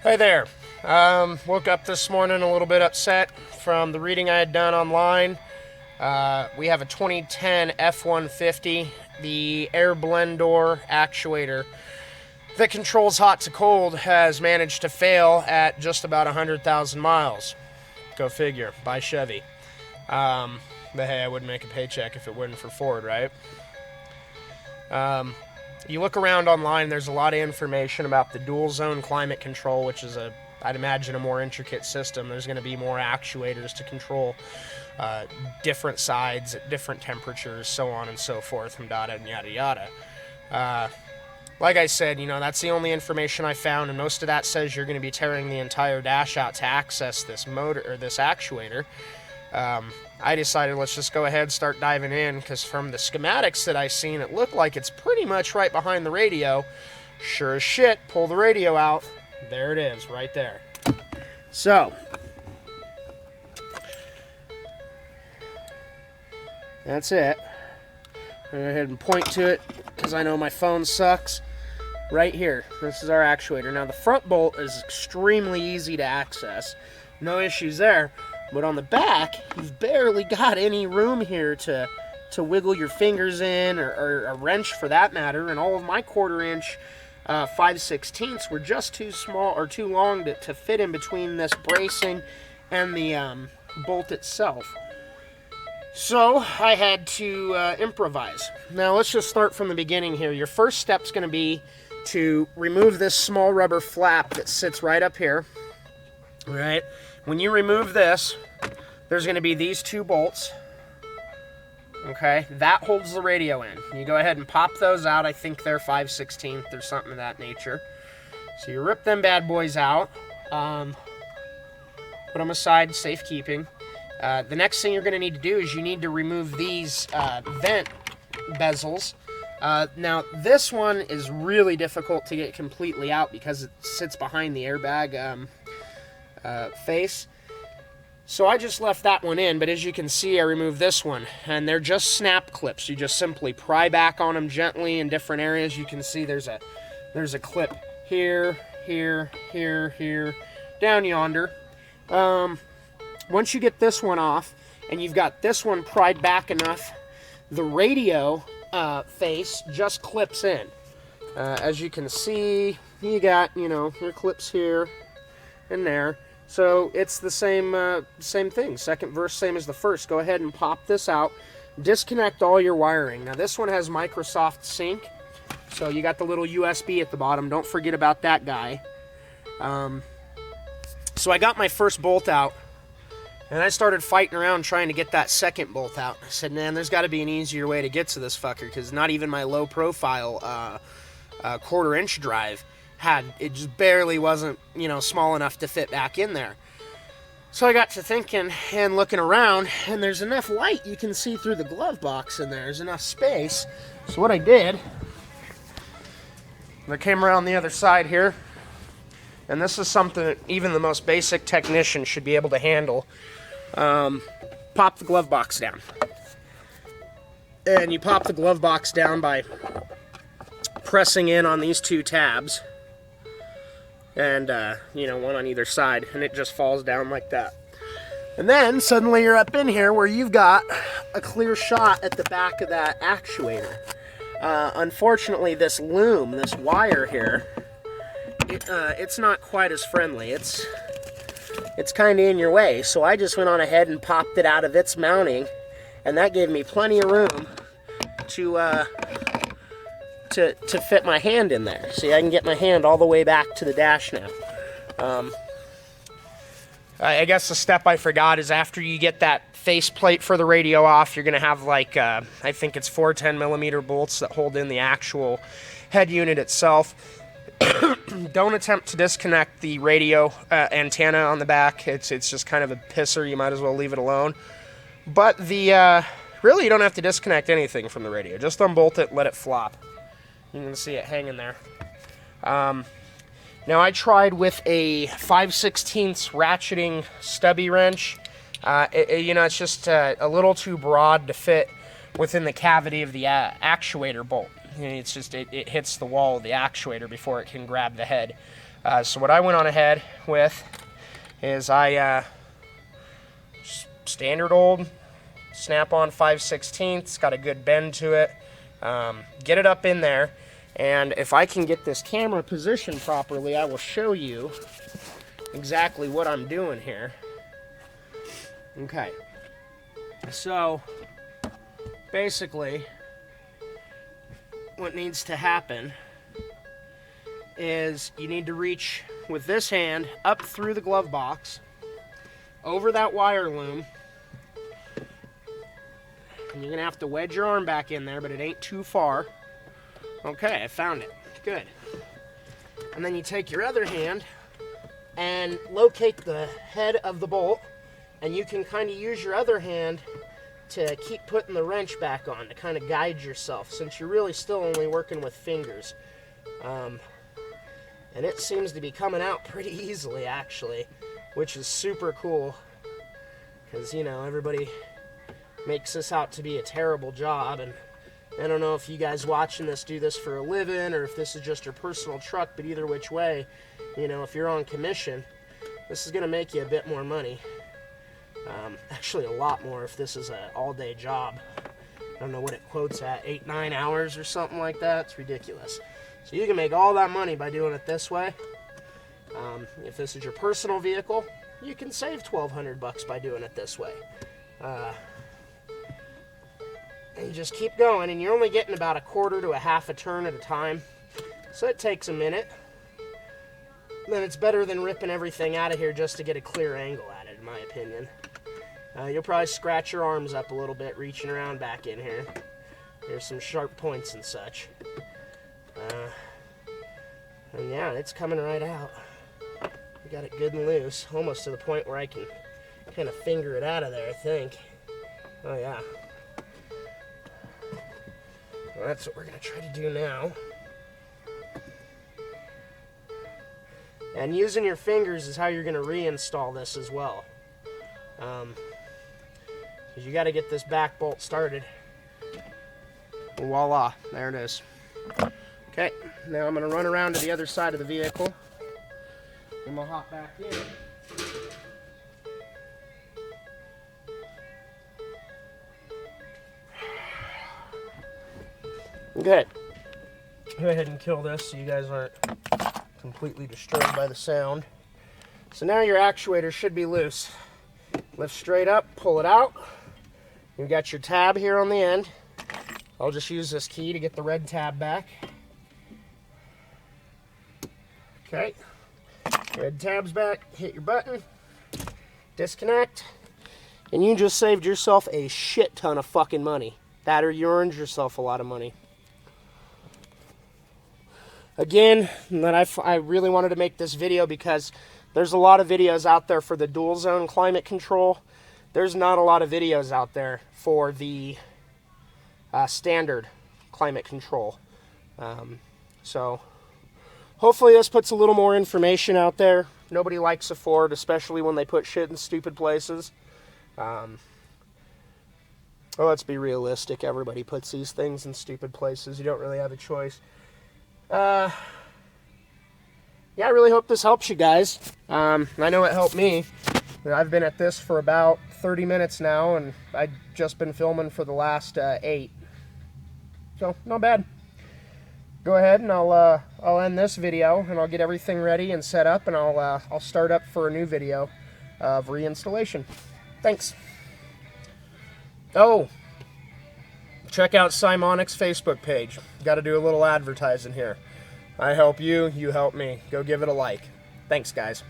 Hey there. Woke up this morning a little bit upset from the reading I had done online. We have a 2010 f150, the air blend door actuator that controls hot to cold has managed to fail at just about 100,000 miles. Go figure, by Chevy. But hey, I wouldn't make a paycheck if it wasn't for Ford, right? You look around online, there's a lot of information about the dual zone climate control, which is I'd imagine a more intricate system. There's going to be more actuators to control different sides at different temperatures, so on and so forth, and yada and yada yada. Like I said, that's the only information I found, and most of that says you're going to be tearing the entire dash out to access this motor or this actuator. I decided let's just go ahead and start diving in, because from the schematics that I seen, it looked like it's pretty much right behind the radio. Sure as shit, pull the radio out. There it is, right there. So, that's it. I'm going to go ahead and point to it, because I know my phone sucks. Right here, this is our actuator. Now, the front bolt is extremely easy to access. No issues there. But on the back, you've barely got any room here to wiggle your fingers in, or a wrench for that matter. And all of my 1/4 inch 5/16 were just too small or too long to fit in between this bracing and the bolt itself. So I had to improvise. Now let's just start from the beginning here. Your first step's going to be to remove this small rubber flap that sits right up here. All right. When you remove this, there's going to be these 2 bolts. Okay, that holds the radio in. You go ahead and pop those out. I think they're 5/16 or something of that nature. So you rip them bad boys out. Put them aside, safekeeping. The next thing you're going to need to do is you need to remove these vent bezels. Now, this one is really difficult to get completely out because it sits behind the airbag face. So I just left that one in, but as you can see, I removed this one, and they're just snap clips. You just simply pry back on them gently in different areas. You can see there's a clip here, here, here, here, down yonder. Once you get this one off, and you've got this one pried back enough, the radio face just clips in. As you can see, you got, your clips here and there. So it's the same thing. Second verse, same as the first. Go ahead and pop this out. Disconnect all your wiring. Now this one has Microsoft Sync, so you got the little USB at the bottom. Don't forget about that guy. So I got my first bolt out, and I started fighting around trying to get that second bolt out. I said, man, there's got to be an easier way to get to this fucker, because not even my low profile 1/4 inch drive it just barely wasn't, small enough to fit back in there. So I got to thinking and looking around, and there's enough light you can see through the glove box in there. There's enough space. So what I did, I came around the other side here, and this is something that even the most basic technician should be able to handle. Pop the glove box down. And you pop the glove box down by pressing in on these 2 tabs. And, one on either side, and it just falls down like that. And then, suddenly you're up in here where you've got a clear shot at the back of that actuator. Unfortunately, this loom, this wire here, it's not quite as friendly. It's kind of in your way, so I just went on ahead and popped it out of its mounting, and that gave me plenty of room to fit my hand in there. See, I can get my hand all the way back to the dash now. I guess the step I forgot is after you get that faceplate for the radio off, you're going to have I think it's 4 10mm bolts that hold in the actual head unit itself. Don't attempt to disconnect the radio antenna on the back. It's just kind of a pisser. You might as well leave it alone. But really, you don't have to disconnect anything from the radio. Just unbolt it, let it flop. You can see it hanging there. Now I tried with a 5/16 ratcheting stubby wrench. It's just a little too broad to fit within the cavity of the actuator bolt. It's just it hits the wall of the actuator before it can grab the head. So what I went on ahead with is standard old snap-on 5/16. It's got a good bend to it. Get it up in there, and if I can get this camera positioned properly, I will show you exactly what I'm doing here. Okay, so basically what needs to happen is you need to reach with this hand up through the glove box, over that wire loom, and you're gonna have to wedge your arm back in there, but it ain't too far. Okay, I found it. Good. And then you take your other hand and locate the head of the bolt, and you can kind of use your other hand to keep putting the wrench back on, to kind of guide yourself, since you're really still only working with fingers. And it seems to be coming out pretty easily, actually, which is super cool, because, you know, everybody makes this out to be a terrible job, and I don't know if you guys watching this do this for a living, or if this is just your personal truck, but either which way, you know, if you're on commission, this is going to make you a bit more money. Actually, a lot more if this is an all-day job. I don't know what it quotes at, 8-9 hours or something like that. It's ridiculous. So you can make all that money by doing it this way. If this is your personal vehicle, you can save $1,200 by doing it this way. And you just keep going, and you're only getting about 1/4 to 1/2 a turn at a time. So it takes a minute. Then it's better than ripping everything out of here just to get a clear angle at it, in my opinion. You'll probably scratch your arms up a little bit reaching around back in here. There's some sharp points and such. And yeah, it's coming right out. I got it good and loose, almost to the point where I can kind of finger it out of there, I think. Oh yeah. Well, that's what we're going to try to do now. And using your fingers is how you're going to reinstall this as well. Because you got to get this back bolt started. Voila, there it is. Okay, now I'm going to run around to the other side of the vehicle, and we'll hop back in. Okay, go ahead and kill this so you guys aren't completely destroyed by the sound. So now your actuator should be loose. Lift straight up, pull it out. You've got your tab here on the end. I'll just use this key to get the red tab back. Okay, red tab's back, hit your button, disconnect, and you just saved yourself a shit ton of fucking money. That or you earned yourself a lot of money. Again, I really wanted to make this video because there's a lot of videos out there for the dual zone climate control. There's not a lot of videos out there for the standard climate control. So hopefully this puts a little more information out there. Nobody likes a Ford, especially when they put shit in stupid places. Well, let's be realistic. Everybody puts these things in stupid places. You don't really have a choice. Yeah, I really hope this helps you guys. I know it helped me. I've been at this for about 30 minutes now, and I've just been filming for the last 8. So, not bad. Go ahead and I'll end this video, and I'll get everything ready and set up, and I'll start up for a new video of reinstallation. Thanks. Oh, check out Simonic's Facebook page. Got to do a little advertising here. I help you, you help me. Go give it a like. Thanks, guys.